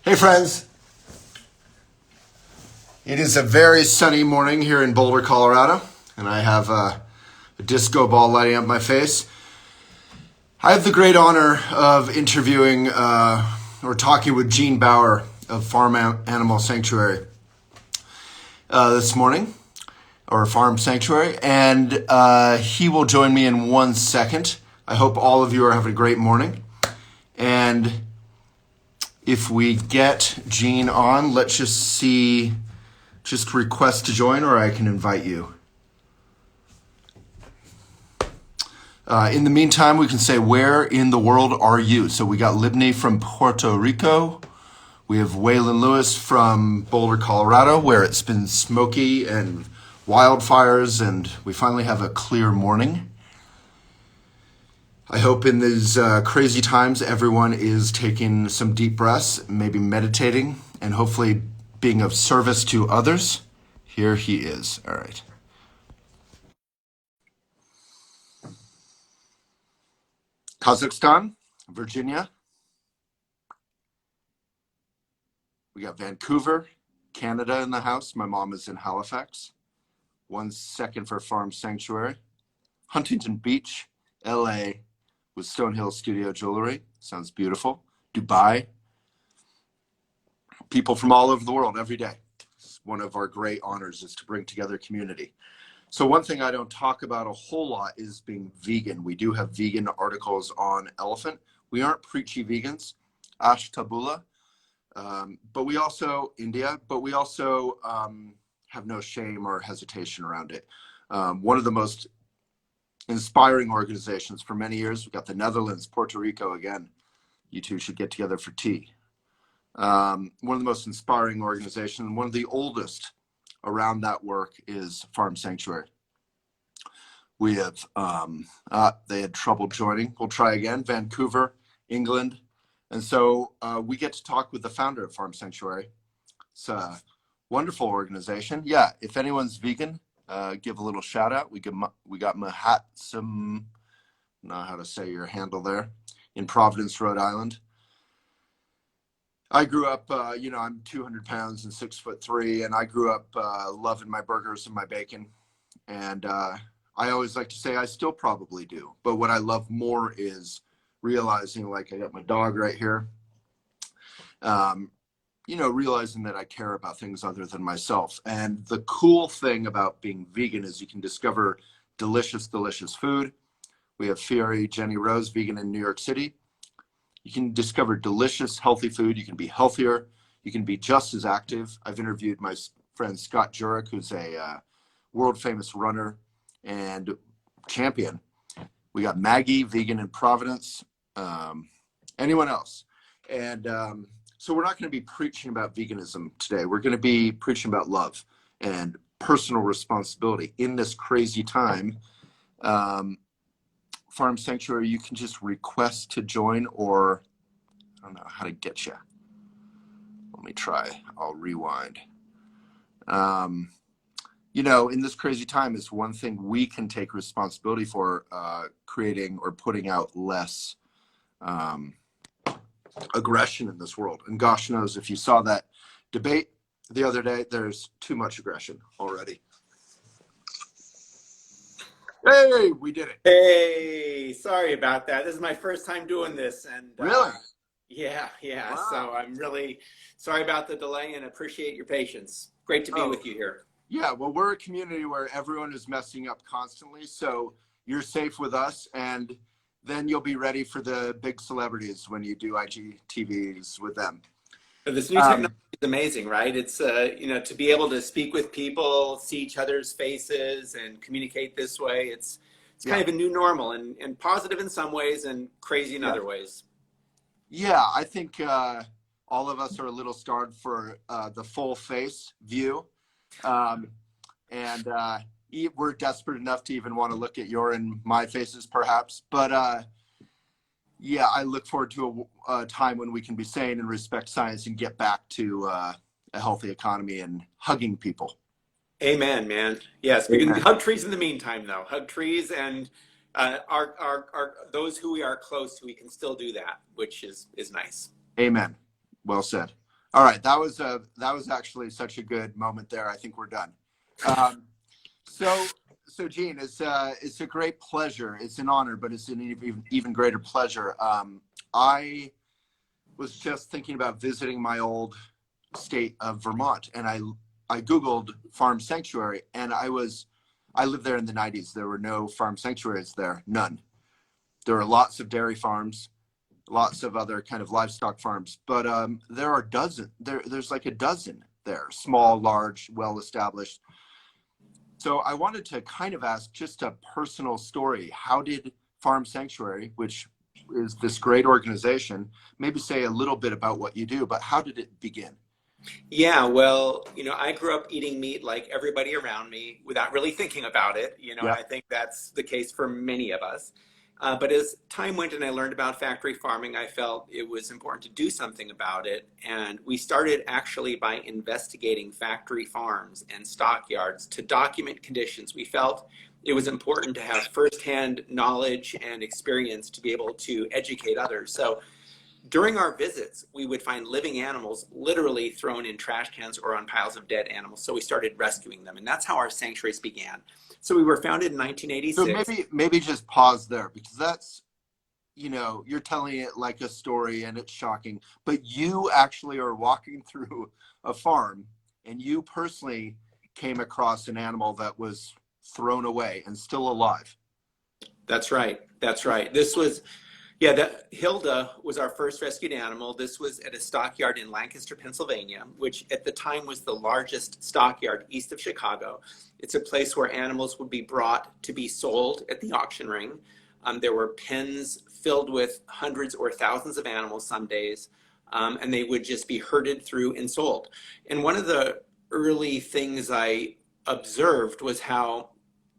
Hey friends, it is a very sunny morning here in Boulder, Colorado, and I have a disco ball lighting up my face. I have the great honor of interviewing or talking with Gene Bauer of Farm Animal Sanctuary this morning, or Farm Sanctuary, and he will join me in 1 second. I hope all of you are having a great morning, and if we get Gene on, let's just see, just request to join, or I can invite you. In the meantime, we can say, where in the world are you? So we got Libni from Puerto Rico. We have Waylon Lewis from Boulder, Colorado, where it's been smoky and wildfires, and we finally have a clear morning. I hope in these crazy times, everyone is taking some deep breaths, maybe meditating, and hopefully being of service to others. Here he is. All right. Kazakhstan, Virginia. We got Vancouver, Canada in the house. My mom is in Halifax. 1 second for Farm Sanctuary. Huntington Beach, LA, with Stonehill Studio Jewelry. Sounds beautiful. Dubai. People from all over the world every day. It's one of our great honors is to bring together community. So one thing I don't talk about a whole lot is being vegan. We do have vegan articles on Elephant. We aren't preachy vegans, Ash Tabula, but we also, India, but we also have no shame or hesitation around it. One of the most inspiring organizations for many years. We've got the Netherlands, Puerto Rico again. You two should get together for tea. One of the most inspiring organizations, one of the oldest around that work is Farm Sanctuary. We have, they had trouble joining. We'll try again. Vancouver, England. And so we get to talk with the founder of Farm Sanctuary. It's a wonderful organization. Yeah, if anyone's vegan, give a little shout out. We got Mahatsam, know how to say your handle there, in Providence, Rhode Island. I grew up, I'm 200 pounds and 6'3", and I grew up loving my burgers and my bacon. And I always like to say I still probably do. But what I love more is realizing, like I got my dog right here, realizing that I care about things other than myself. And the cool thing about being vegan is you can discover delicious, delicious food. We have Fiore Jenny Rose, vegan in New York City. You can discover delicious, healthy food. You can be healthier. You can be just as active. I've interviewed my friend Scott Jurek, who's a world famous runner and champion. We got Maggie, vegan in Providence. Anyone else? And so we're not going to be preaching about veganism today. We're going to be preaching about love and personal responsibility in this crazy time. Farm Sanctuary, you can just request to join, or I don't know how to get you. Let me try. I'll rewind. In this crazy time is one thing we can take responsibility for, creating or putting out less aggression in this world. And gosh knows if you saw that debate the other day, there's too much aggression already. Hey, we did it. Hey, sorry about that. This is my first time doing this, and Really? yeah. Wow. So I'm really sorry about the delay and appreciate your patience. Great to be with you here. Yeah, well, we're a community where everyone is messing up constantly, so you're safe with us, and then you'll be ready for the big celebrities when you do IGTVs with them. This new technology is amazing, right? It's to be able to speak with people, see each other's faces, and communicate this way. It's kind of a new normal, and positive in some ways, and crazy in other ways. Yeah, I think all of us are a little starved for the full face view, and we're desperate enough to even want to look at your and my faces, perhaps. But yeah, I look forward to a time when we can be sane and respect science and get back to a healthy economy and hugging people. Amen, man. Yes, we can hug trees in the meantime, though. Hug trees, and our those who we are close to, we can still do that, which is nice. Amen. Well said. All right, that was actually such a good moment there. I think we're done. Um, so Gene, it's a great pleasure. It's an honor, but it's an even greater pleasure. I was just thinking about visiting my old state of Vermont, and I Googled farm sanctuary, and I lived there in the 90s. There were no farm sanctuaries there, none. There were lots of dairy farms, lots of other kind of livestock farms, but there are there's like a dozen there, small, large, well established. So I wanted to kind of ask just a personal story. How did Farm Sanctuary, which is this great organization, maybe say a little bit about what you do, but how did it begin? Yeah, well, I grew up eating meat like everybody around me without really thinking about it, and Yeah. I think that's the case for many of us. But as time went and I learned about factory farming, I felt it was important to do something about it. And we started actually by investigating factory farms and stockyards to document conditions. We felt it was important to have firsthand knowledge and experience to be able to educate others. So during our visits, we would find living animals literally thrown in trash cans or on piles of dead animals. So we started rescuing them, and that's how our sanctuaries began. So we were founded in So 1986. maybe just pause there, because that's, you're telling it like a story and it's shocking, but you actually are walking through a farm and you personally came across an animal that was thrown away and still alive. That's right. That's right. This was, yeah, Hilda was our first rescued animal. This was at a stockyard in Lancaster, Pennsylvania, which at the time was the largest stockyard east of Chicago. It's a place where animals would be brought to be sold at the auction ring. There were pens filled with hundreds or thousands of animals some days, and they would just be herded through and sold. And one of the early things I observed was how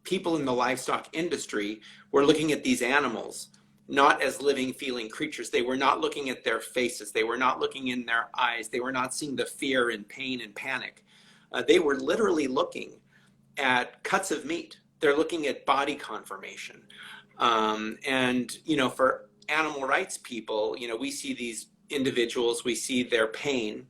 people in the livestock industry were looking at these animals not as living, feeling creatures. They were not looking at their faces. They were not looking in their eyes. They were not seeing the fear and pain and panic. They were literally looking at cuts of meat. They're looking at body conformation. For animal rights people, we see these individuals, we see their pain.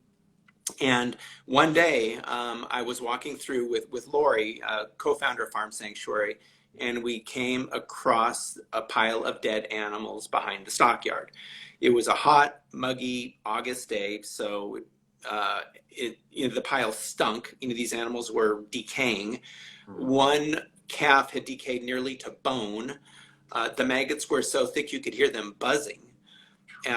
And one day, I was walking through with Lori, co-founder of Farm Sanctuary, and we came across a pile of dead animals behind the stockyard. It was a hot, muggy August day, so the pile stunk. These animals were decaying. One calf had decayed nearly to bone. The maggots were so thick you could hear them buzzing.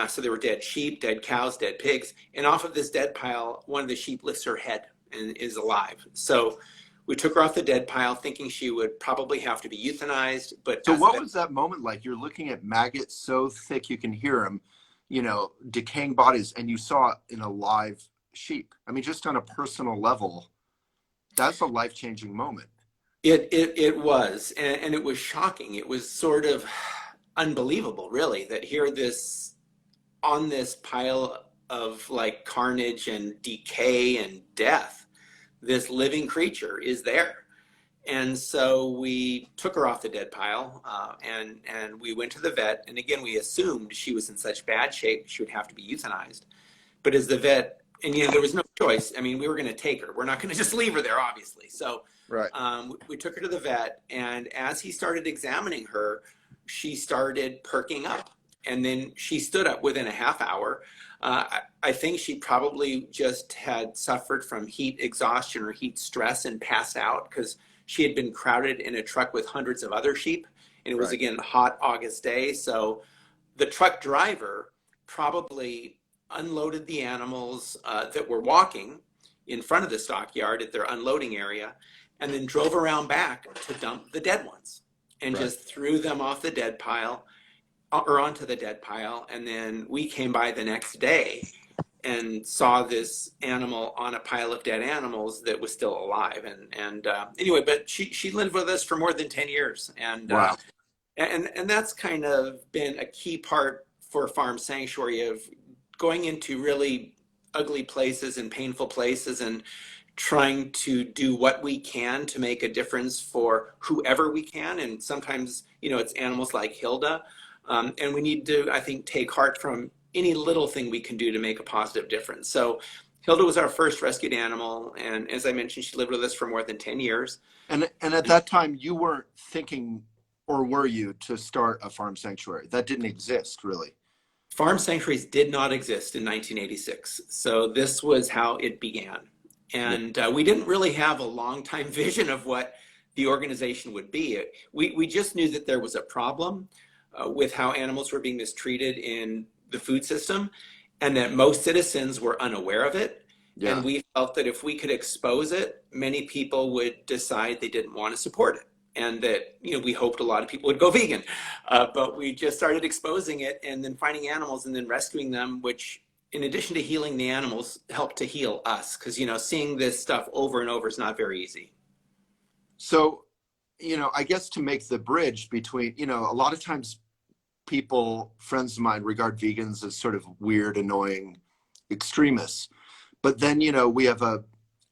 So there were dead sheep, dead cows, dead pigs. And off of this dead pile, one of the sheep lifts her head and is alive. So we took her off the dead pile thinking she would probably have to be euthanized. But So what was that moment like? You're looking at maggots so thick you can hear them, decaying bodies, and you saw an alive sheep. I mean, just on a personal level, that's a life-changing moment. It was, and it was shocking. It was sort of unbelievable, really, that here on this pile of like carnage and decay and death, this living creature is there. And so we took her off the dead pile, and we went to the vet. And again, we assumed she was in such bad shape she would have to be euthanized. But as the vet, and there was no choice. I mean, we were going to take her. We're not going to just leave her there, obviously. So right. We took her to the vet, and as he started examining her, she started perking up. And then she stood up within a half hour. I think she probably just had suffered from heat exhaustion or heat stress and passed out because she had been crowded in a truck with hundreds of other sheep. And it was, again, a hot August day. So the truck driver probably unloaded the animals that were walking in front of the stockyard at their unloading area, and then drove around back to dump the dead ones and just threw them off the dead pile or onto the dead pile. And then we came by the next day and saw this animal on a pile of dead animals that was still alive. Anyway, but she lived with us for more than 10 years. And, wow. and that's kind of been a key part for Farm Sanctuary, of going into really ugly places and painful places and trying to do what we can to make a difference for whoever we can. And sometimes, it's animals like Hilda. And we need to, I think, take heart from any little thing we can do to make a positive difference. So Hilda was our first rescued animal, and as I mentioned, she lived with us for more than 10 years. And at that time, you weren't thinking, or were you, to start a farm sanctuary? That didn't exist, really. Farm sanctuaries did not exist in 1986, so this was how it began. Yeah. And we didn't really have a long time vision of what the organization would be. We just knew that there was a problem with how animals were being mistreated in the food system, and that most citizens were unaware of it. Yeah. And we felt that if we could expose it, many people would decide they didn't want to support it. And that, we hoped a lot of people would go vegan. But we just started exposing it and then finding animals and then rescuing them, which, in addition to healing the animals, helped to heal us. Because, seeing this stuff over and over is not very easy. So, I guess to make the bridge between, a lot of times people, friends of mine, regard vegans as sort of weird, annoying extremists. But then, we have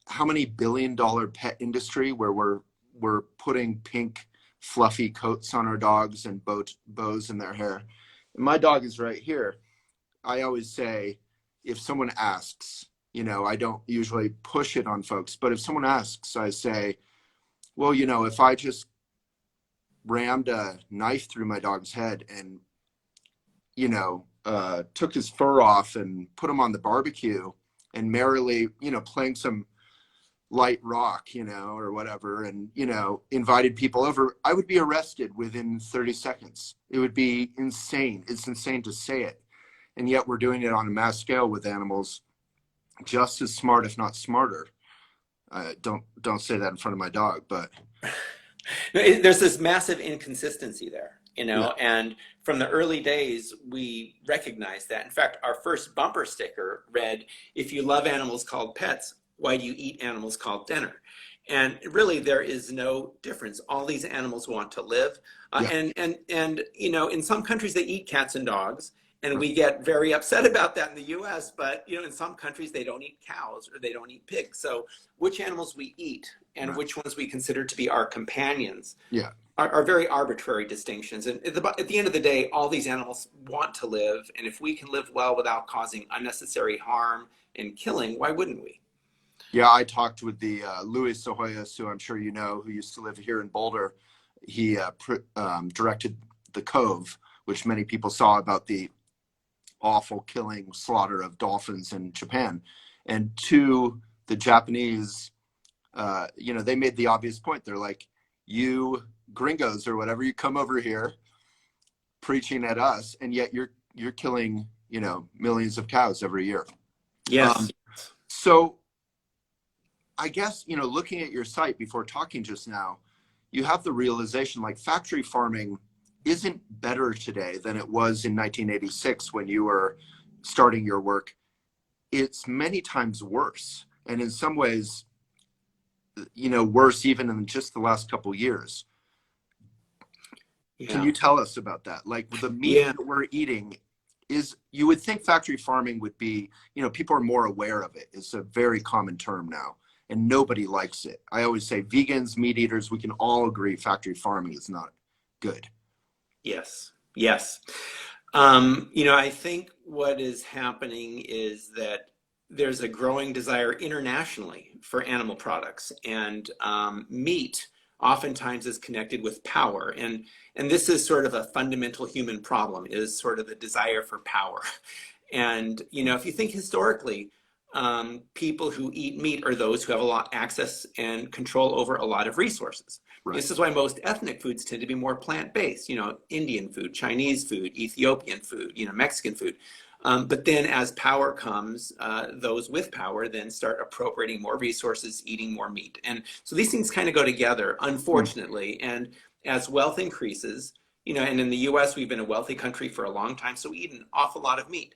how many billion-dollar pet industry where we're putting pink fluffy coats on our dogs and bows in their hair. And my dog is right here. I always say, if someone asks, I don't usually push it on folks, but if someone asks, I say, well, if I just rammed a knife through my dog's head and, took his fur off and put him on the barbecue and merrily, playing some light rock, or whatever, and, invited people over, I would be arrested within 30 seconds. It would be insane. It's insane to say it. And yet we're doing it on a mass scale with animals just as smart, if not smarter. Don't say that in front of my dog, but there's this massive inconsistency there, Yeah. and from the early days, we recognized that. In fact, our first bumper sticker read, "If you love animals called pets, why do you eat animals called dinner?" And really, there is no difference. All these animals want to live. Yeah. And in some countries, they eat cats and dogs. And we get very upset about that in the US, but in some countries they don't eat cows or they don't eat pigs. So which animals we eat and Right. which ones we consider to be our companions Yeah. are very arbitrary distinctions. And at the end of the day, all these animals want to live. And if we can live well without causing unnecessary harm and killing, why wouldn't we? Yeah, I talked with the Luis Sohoyas, who I'm sure you know, who used to live here in Boulder. He directed The Cove, which many people saw, about the awful killing, slaughter of dolphins in Japan. And to the Japanese, they made the obvious point. They're like, you gringos or whatever, you come over here preaching at us, and yet you're killing, millions of cows every year. Yes. So I guess, looking at your site before talking just now, you have the realization, like, factory farming isn't better today than it was in 1986 when you were starting your work. It's many times worse. And in some ways, worse even in just the last couple of years. Yeah. Can you tell us about that? Like, the meat that we're eating you would think factory farming would be, people are more aware of it. It's a very common term now, and nobody likes it. I always say vegans, meat eaters, we can all agree factory farming is not good. Yes. I think what is happening is that there's a growing desire internationally for animal products, and meat oftentimes is connected with power. And this is sort of a fundamental human problem, is sort of the desire for power. And, if you think historically, people who eat meat are those who have a lot access and control over a lot of resources. Right. This is why most ethnic foods tend to be more plant-based, Indian food, Chinese food, Ethiopian food, Mexican food. But then as power comes, those with power then start appropriating more resources, eating more meat. And so these things kind of go together, unfortunately. And as wealth increases, and in the US, we've been a wealthy country for a long time, so we eat an awful lot of meat.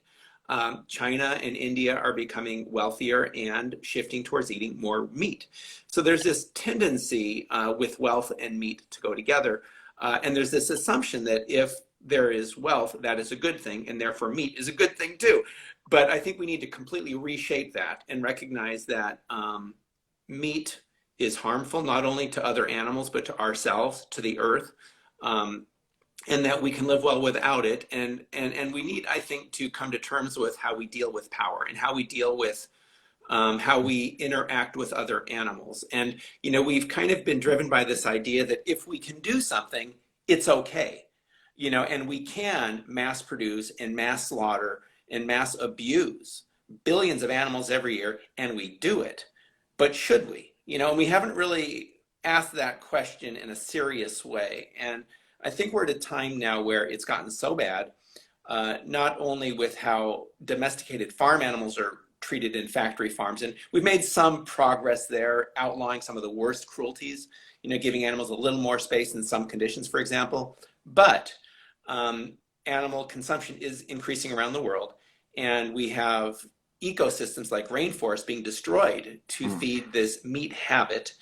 China and India are becoming wealthier and shifting towards eating more meat. So there's this tendency with wealth and meat to go together. And there's this assumption that if there is wealth, that is a good thing, and therefore meat is a good thing too. But I think we need to completely reshape that and recognize that meat is harmful not only to other animals, but to ourselves, to the earth. And that we can live well without it. And we need, I think, to come to terms with how we deal with power and how we deal with how we interact with other animals. And, you know, we've kind of been driven by this idea that if we can do something, it's okay, you know, and we can mass produce and mass slaughter and mass abuse billions of animals every year, and we do it. But should we? You know, and we haven't really asked that question in a serious way. And I think we're at a time now where it's gotten so bad, not only with how domesticated farm animals are treated in factory farms, and we've made some progress there, outlawing some of the worst cruelties, you know, giving animals a little more space in some conditions, for example. But animal consumption is increasing around the world, and we have ecosystems like rainforests being destroyed to feed this meat habit.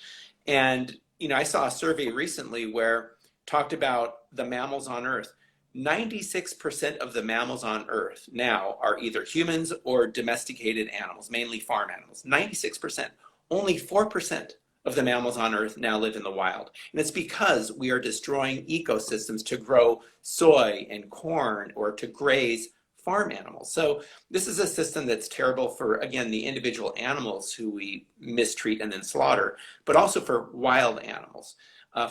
And, you know, I saw a survey recently where talked about the mammals on Earth. 96% of the mammals on Earth now are either humans or domesticated animals, mainly farm animals. 96%. Only 4% of the mammals on Earth now live in the wild. And it's because we are destroying ecosystems to grow soy and corn or to graze farm animals. So this is a system that's terrible for, again, the individual animals who we mistreat and then slaughter, but also for wild animals.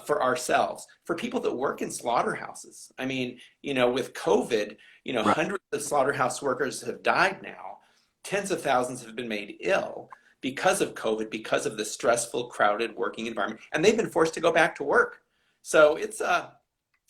For ourselves, for people that work in slaughterhouses. I mean, you know, with COVID, you know, hundreds of slaughterhouse workers have died now. Tens of thousands have been made ill because of COVID, because of the stressful, crowded working environment, and they've been forced to go back to work. So it's a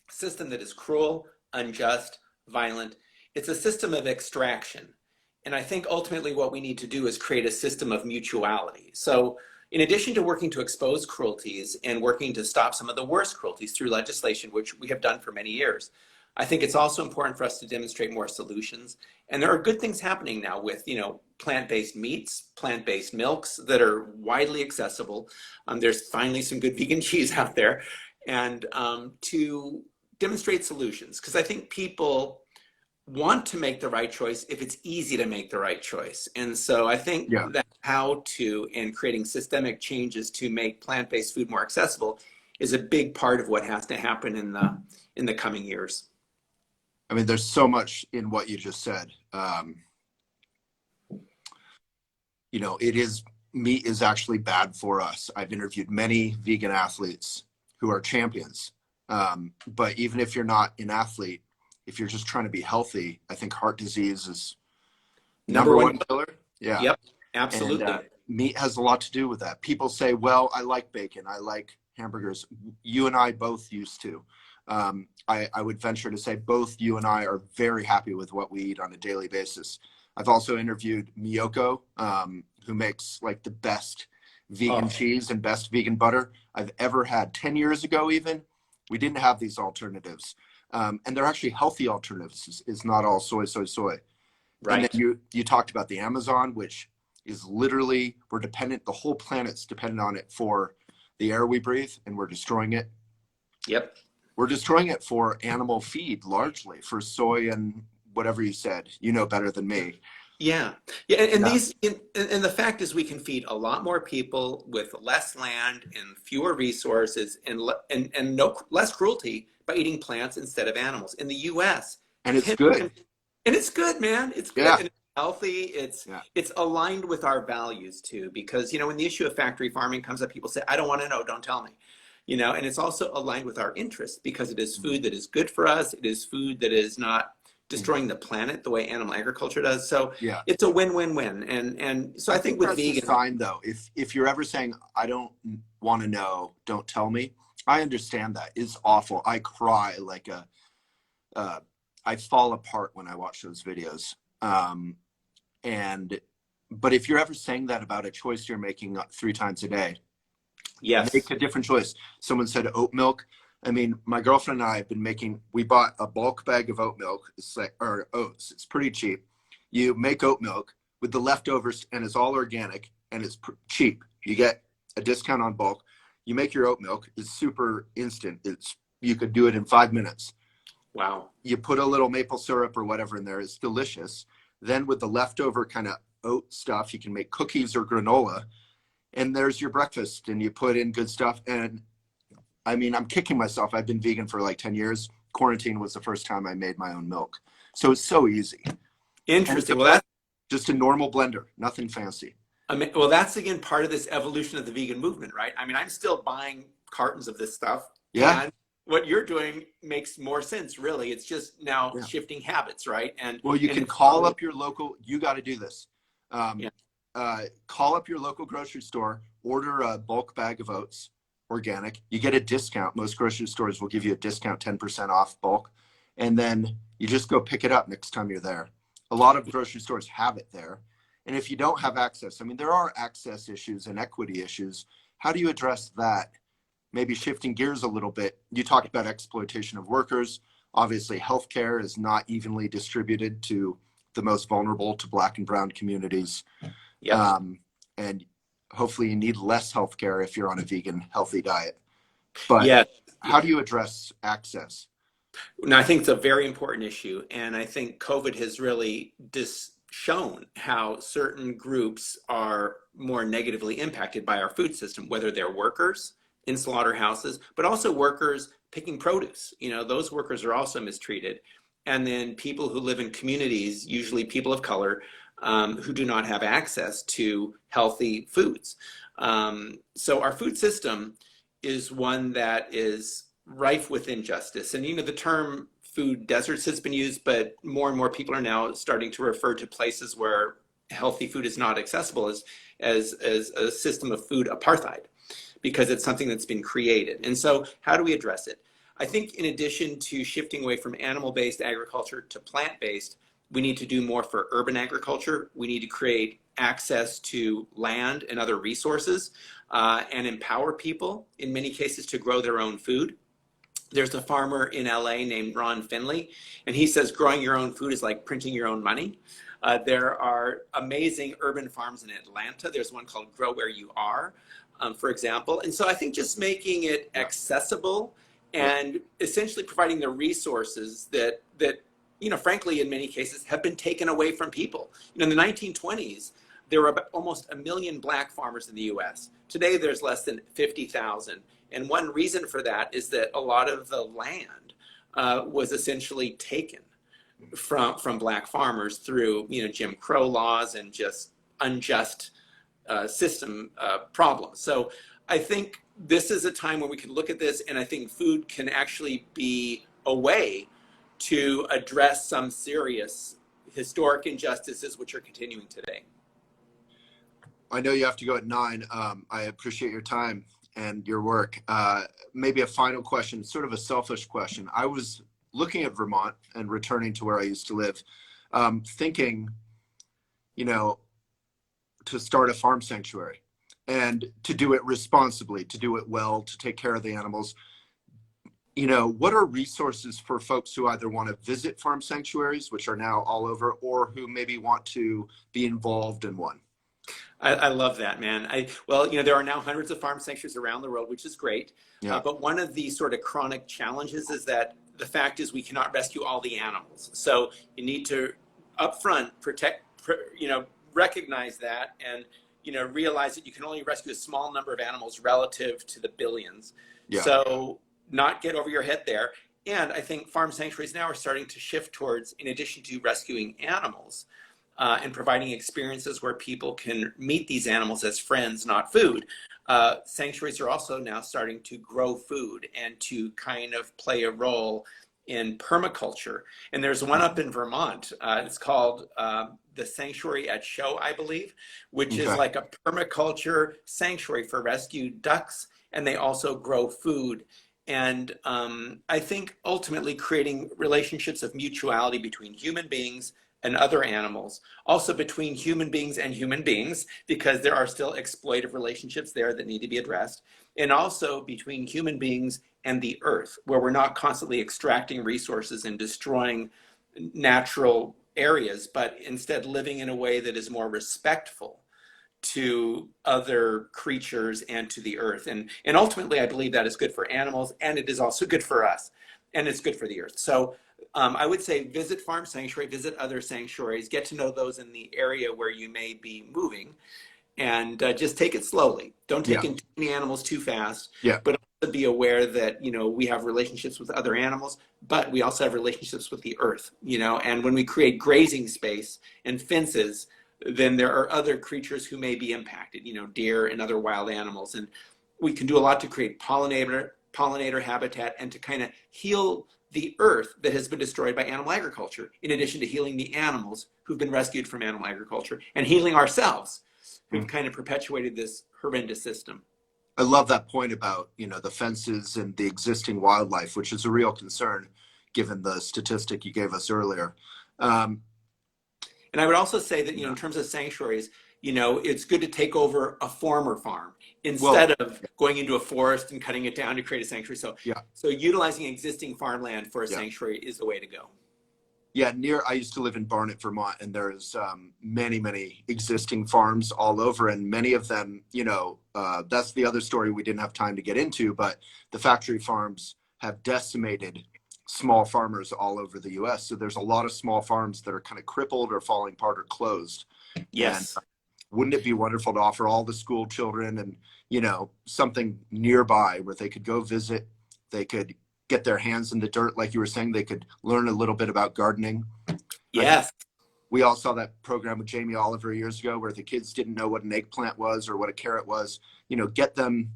system that is cruel, unjust, violent. It's a system of extraction. And I think ultimately what we need to do is create a system of mutuality. So in addition to working to expose cruelties and working to stop some of the worst cruelties through legislation, which we have done for many years, I think it's also important for us to demonstrate more solutions. And there are good things happening now with, you know, plant-based meats, plant-based milks that are widely accessible. There's finally some good vegan cheese out there, and to demonstrate solutions, because I think people want to make the right choice if it's easy to make the right choice. And so I think that how to, and creating systemic changes to make plant-based food more accessible is a big part of what has to happen in the coming years. I mean, there's so much in what you just said. You know, meat is actually bad for us. I've interviewed many vegan athletes who are champions. But even if you're not an athlete, if you're just trying to be healthy, I think heart disease is number one killer. Yeah. Yep, absolutely. And, meat has a lot to do with that. People say, well, I like bacon, I like hamburgers. You and I both used to. I would venture to say both you and I are very happy with what we eat on a daily basis. I've also interviewed Miyoko, who makes like the best vegan cheese and best vegan butter I've ever had. 10 years ago even, we didn't have these alternatives. And they're actually healthy alternatives. It's not all soy. Right. And then you talked about the Amazon, which is literally, we're dependent, the whole planet's dependent on it for the air we breathe, and we're destroying it. Yep. We're destroying it for animal feed, largely for soy and whatever you said. You know better than me. Yeah. And the fact is we can feed a lot more people with less land and fewer resources and less cruelty by eating plants instead of animals in the US. And it's good. And it's good, man. It's good. Yeah. And it's healthy. It's aligned with our values too, because, you know, when the issue of factory farming comes up, people say, I don't want to know, don't tell me. You know, and it's also aligned with our interests because it is food that is good for us. It is food that is not destroying the planet the way animal agriculture does. So it's a win-win-win. And so I think with vegan, sign though, if you're ever saying, I don't want to know, don't tell me, I understand that. It's awful. I cry like I fall apart when I watch those videos. But if you're ever saying that about a choice you're making 3 times a day, make a different choice. Someone said oat milk. I mean, my girlfriend and I have been we bought a bulk bag of oat milk, or oats. It's pretty cheap. You make oat milk with the leftovers, and it's all organic, and it's cheap. You get a discount on bulk. You make your oat milk. It's super instant. You could do it in 5 minutes. Wow. You put a little maple syrup or whatever in there. It's delicious. Then with the leftover kind of oat stuff, you can make cookies or granola. And there's your breakfast, and you put in good stuff. And I mean, I'm kicking myself. I've been vegan for like 10 years. Quarantine was the first time I made my own milk. So it's so easy. Interesting. Well, that's just a normal blender, nothing fancy. Well, that's again part of this evolution of the vegan movement, right? I mean, I'm still buying cartons of this stuff, Yeah. and what you're doing makes more sense, really. It's just now Yeah. shifting habits, right? Well, you And can it's call up your local, you got to do this. yeah, Call up your local grocery store, order a bulk bag of oats, organic. You get a discount. Most grocery stores will give you a discount, 10% off bulk. And then you just go pick it up next time you're there. A lot of grocery stores have it there. And if you don't have access, I mean, there are access issues and equity issues. How do you address that? Maybe shifting gears a little bit. You talked about exploitation of workers. Obviously, healthcare is not evenly distributed to the most vulnerable, to Black and brown communities. yeah, And hopefully you need less healthcare if you're on a vegan, healthy diet. But yeah. how do you address access? No, I think it's a very important issue, and I think COVID has really shown how certain groups are more negatively impacted by our food system, whether they're workers in slaughterhouses, but also workers picking produce. You know, those workers are also mistreated. And then people who live in communities, usually people of color, who do not have access to healthy foods. So our food system is one that is rife with injustice. And, you know, the term food deserts has been used, but more and more people are now starting to refer to places where healthy food is not accessible as a system of food apartheid, because it's something that's been created. And so how do we address it? I think in addition to shifting away from animal-based agriculture to plant-based, we need to do more for urban agriculture. We need to create access to land and other resources and empower people, in many cases, to grow their own food. There's a farmer in LA named Ron Finley, and he says growing your own food is like printing your own money. There are amazing urban farms in Atlanta. There's one called Grow Where You Are, for example. And so I think just making it accessible and essentially providing the resources that you know, frankly, in many cases have been taken away from people. You know, in the 1920s, there were almost 1 million Black farmers in the US. Today, there's less than 50,000. And one reason for that is that a lot of the land was essentially taken from Black farmers through, you know, Jim Crow laws and just unjust system problems. So I think this is a time where we can look at this, and I think food can actually be a way to address some serious historic injustices which are continuing today. I know you have to go at 9. I appreciate your time and your work. Maybe a final question, sort of a selfish question. I was looking at Vermont and returning to where I used to live, thinking, you know, to start a farm sanctuary and to do it responsibly, to do it well, to take care of the animals. You know, what are resources for folks who either want to visit farm sanctuaries, which are now all over, or who maybe want to be involved in one? I love that, man. Well, you know, there are now hundreds of farm sanctuaries around the world, which is great. Yeah. But one of the sort of chronic challenges is that the fact is we cannot rescue all the animals. So you need to upfront you know, recognize that and, you know, realize that you can only rescue a small number of animals relative to the billions. Yeah. So not get over your head there. And I think farm sanctuaries now are starting to shift towards, in addition to rescuing animals, and providing experiences where people can meet these animals as friends, not food. Sanctuaries are also now starting to grow food and to kind of play a role in permaculture. And there's one up in Vermont. It's called the Sanctuary at Show, I believe, which is like a permaculture sanctuary for rescued ducks. And they also grow food. And I think ultimately creating relationships of mutuality between human beings and other animals, also between human beings and human beings, because there are still exploitive relationships there that need to be addressed, and also between human beings and the earth, where we're not constantly extracting resources and destroying natural areas, but instead living in a way that is more respectful to other creatures and to the earth. And ultimately, I believe that is good for animals, and it is also good for us, and it's good for the earth. So I would say visit farm sanctuary, visit other sanctuaries, get to know those in the area where you may be moving, and just take it slowly. Don't take in too many animals too fast, but also be aware that, you know, we have relationships with other animals, but we also have relationships with the earth, you know, and when we create grazing space and fences, then there are other creatures who may be impacted, you know, deer and other wild animals. And we can do a lot to create pollinator habitat and to kind of heal the earth that has been destroyed by animal agriculture, in addition to healing the animals who've been rescued from animal agriculture and healing ourselves who've kind of perpetuated this horrendous system. I love that point about, you know, the fences and the existing wildlife, which is a real concern given the statistic you gave us earlier. And I would also say that, you know, in terms of sanctuaries, you know, it's good to take over a former farm instead of going into a forest and cutting it down to create a sanctuary. So, so utilizing existing farmland for a sanctuary is the way to go. Yeah, I used to live in Barnet, Vermont, and there's many existing farms all over, and many of them, you know, that's the other story we didn't have time to get into, but the factory farms have decimated small farmers all over the US. So there's a lot of small farms that are kind of crippled or falling apart or closed. Yes. And wouldn't it be wonderful to offer all the school children and, you know, something nearby where they could go visit, they could get their hands in the dirt, like you were saying, they could learn a little bit about gardening. Yes. We all saw that program with Jamie Oliver years ago where the kids didn't know what an eggplant was or what a carrot was. You know, get them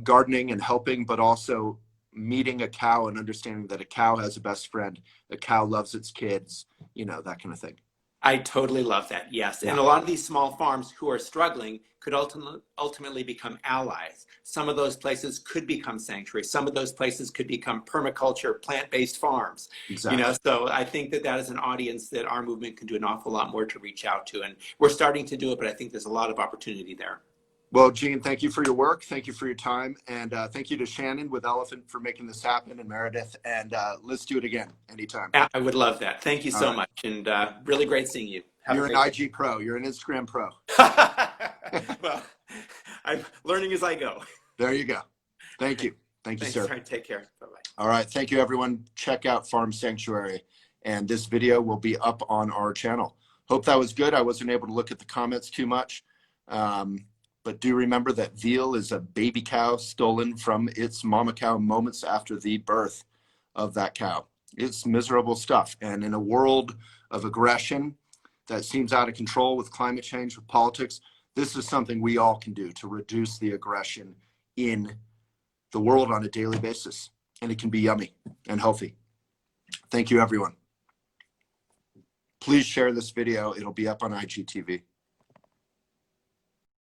gardening and helping, but also meeting a cow and understanding that a cow has a best friend, a cow loves its kids, you know, that kind of thing. I totally love that. Yes. Yeah. And a lot of these small farms who are struggling could ultimately become allies. Some of those places could become sanctuaries. Some of those places could become permaculture, plant-based farms. Exactly. You know, so I think that that is an audience that our movement can do an awful lot more to reach out to. And we're starting to do it, but I think there's a lot of opportunity there. Well, Gene, thank you for your work. Thank you for your time. And thank you to Shannon with Elephant for making this happen, and Meredith. And let's do it again anytime. I would love that. Thank you so much. And really great seeing you. You're an IG pro. You're an Instagram pro. Well, I'm learning as I go. There you go. Thank you. Thank you, Thanks, sir. Sorry, take care. Bye-bye. All right. Thank you, everyone. Check out Farm Sanctuary. And this video will be up on our channel. Hope that was good. I wasn't able to look at the comments too much. But do remember that veal is a baby cow stolen from its mama cow moments after the birth of that cow. It's miserable stuff. And in a world of aggression that seems out of control with climate change, with politics, this is something we all can do to reduce the aggression in the world on a daily basis. And it can be yummy and healthy. Thank you, everyone. Please share this video. It'll be up on IGTV.